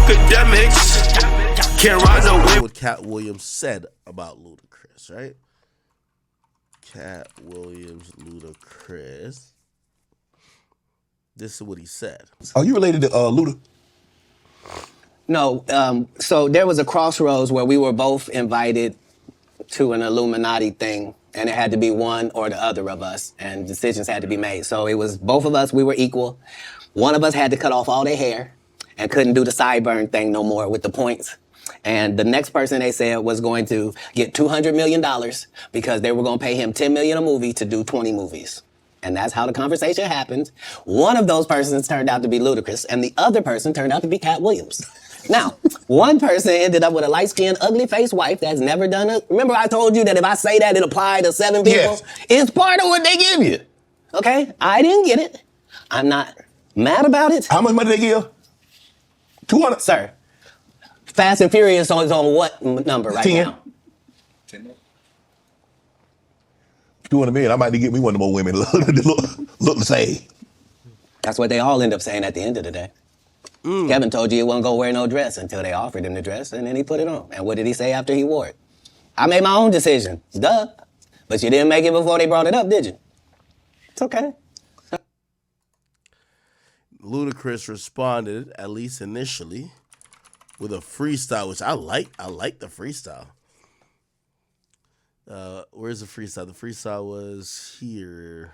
Akademiks. Can't ride no wave. What Katt Williams said about Ludacris, right? Katt Williams, Ludacris. This is what he said. Are you related to Luda? No, so there was a crossroads where we were both invited to an Illuminati thing, and it had to be one or the other of us, and decisions had to be made. So it was both of us, we were equal. One of us had to cut off all their hair and couldn't do the sideburn thing no more with the points. And the next person they said was going to get $200 million because they were going to pay him $10 million a movie to do 20 movies. And that's how the conversation happened. One of those persons turned out to be Ludacris, and the other person turned out to be Katt Williams. Now, one person ended up with a light-skinned, ugly-faced wife that's never done it. Remember I told you that if I say that, it applied to 7 people? Yes. It's part of what they give you. Okay? I didn't get it. I'm not mad about it. How much money they give? 200? Sir, Fast and Furious is on what number right 10. now? 200 million. I might need to get me one of them old women look the same. That's what they all end up saying at the end of the day. Kevin told you he wasn't going to wear no dress until they offered him the dress, and then he put it on. And what did he say after he wore it? I made my own decision. Duh. But you didn't make it before they brought it up, did you? It's okay. Ludacris responded, at least initially, with a freestyle, which I like. I like the freestyle. Where's the freestyle? The freestyle was here.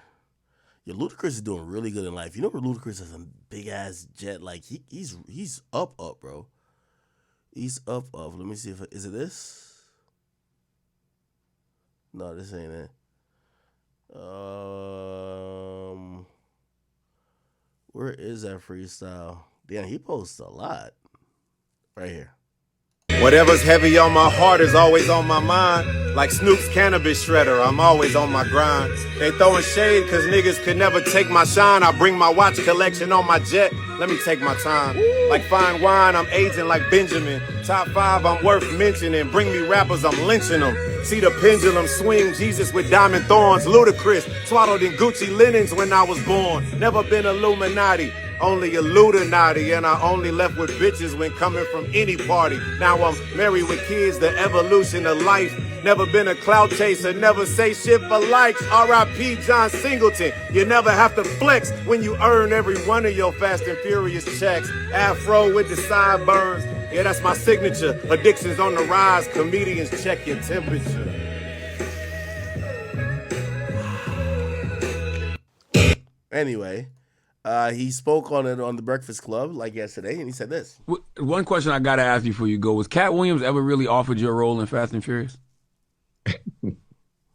Yeah, Ludacris is doing really good in life. You know where Ludacris has a big ass jet? Like he's up, bro. He's up. Let me see if is it this? No, this ain't it. Where is that freestyle? Damn, he posts a lot. Right here. Whatever's heavy on my heart is always on my mind. Like Snoop's cannabis shredder, I'm always on my grind. They throwing shade cause niggas could never take my shine. I bring my watch collection on my jet, let me take my time. Like fine wine, I'm aging like Benjamin. Top 5, I'm worth mentioning. Bring me rappers, I'm lynching them. See the pendulum swing, Jesus with diamond thorns. Ludacris, swaddled in Gucci linens when I was born. Never been Illuminati. Only a Ludacris, and I only left with bitches when coming from any party. Now I'm married with kids, the evolution of life. Never been a clout chaser, never say shit for likes. R.I.P. John Singleton. You never have to flex when you earn every one of your Fast and Furious checks. Afro with the sideburns, yeah, that's my signature. Addictions on the rise, comedians check your temperature. Anyway. He spoke on it on the Breakfast Club like yesterday, and he said this. One question I got to ask you before you go. Was Katt Williams ever really offered you a role in Fast and Furious?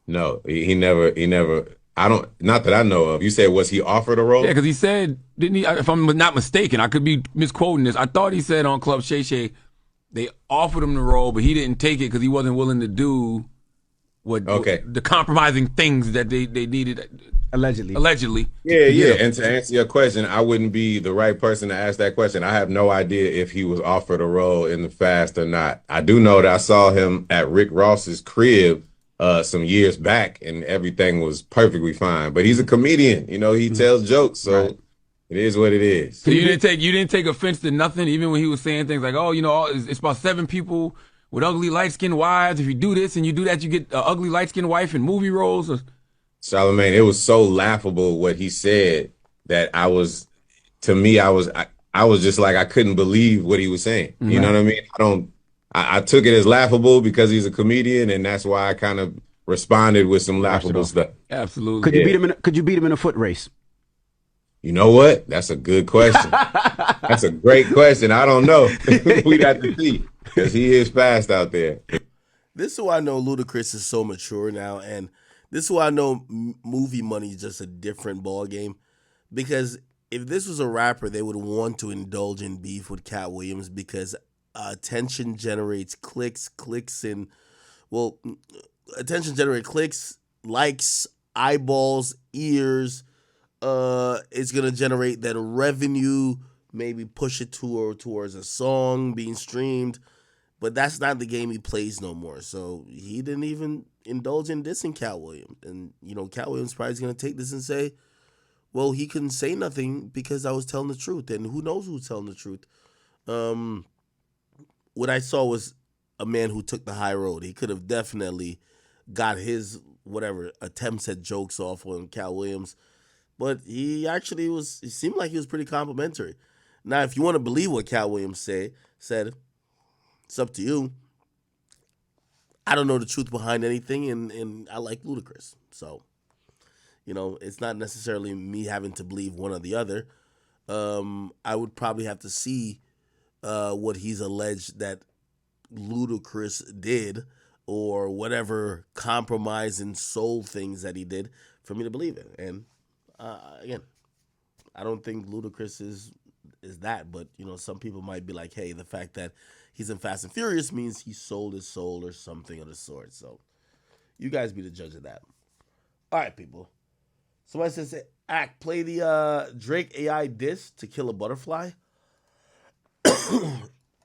No, he never, not that I know of. You said, was he offered a role? Yeah, because he said, didn't he, if I'm not mistaken, I could be misquoting this. I thought he said on Club Shay Shay, they offered him the role, but he didn't take it because he wasn't willing to do the compromising things that they needed. Allegedly. Yeah. And to answer your question, I wouldn't be the right person to ask that question. I have no idea if he was offered a role in the Fast or not. I do know that I saw him at Rick Ross's crib some years back, and everything was perfectly fine. But he's a comedian, he tells jokes, so it is what it is. So you didn't take offense to nothing, even when he was saying things like, it's about 7 people with ugly light-skinned wives. If you do this and you do that, you get an ugly light-skinned wife in movie roles. Charlamagne, it was so laughable what he said that I was just like, I couldn't believe what he was saying. You know what I mean? I took it as laughable because he's a comedian, and that's why I kind of responded with some laughable stuff. Absolutely. Could you beat him in a foot race? You know what? That's a good question. That's a great question. I don't know. We'd have to see, because he is fast out there. This is why I know Ludacris is so mature now, and this is why I know movie money is just a different ball game. Because if this was a rapper, they would want to indulge in beef with Katt Williams because attention generates clicks, attention generates clicks, likes, eyeballs, ears. It's going to generate that revenue, maybe push it towards a song being streamed. But that's not the game he plays no more. So he didn't even indulge in dissing Katt Williams. And, Katt Williams probably is going to take this and say, well, he couldn't say nothing because I was telling the truth. And who knows who's telling the truth. what I saw was a man who took the high road. He could have definitely got his whatever attempts at jokes off on Katt Williams, but he actually was. It seemed like he was pretty complimentary. Now, if you want to believe what Katt Williams said, it's up to you. I don't know the truth behind anything, and I like Ludacris, so it's not necessarily me having to believe one or the other. I would probably have to see what he's alleged that Ludacris did, or whatever compromising soul things that he did, for me to believe it. And again, I don't think Ludacris is that, but some people might be like, hey, the fact that he's in Fast and Furious means he sold his soul or something of the sort. So you guys be the judge of that. All right, people. Somebody says, play the Drake AI diss To Kill a Butterfly.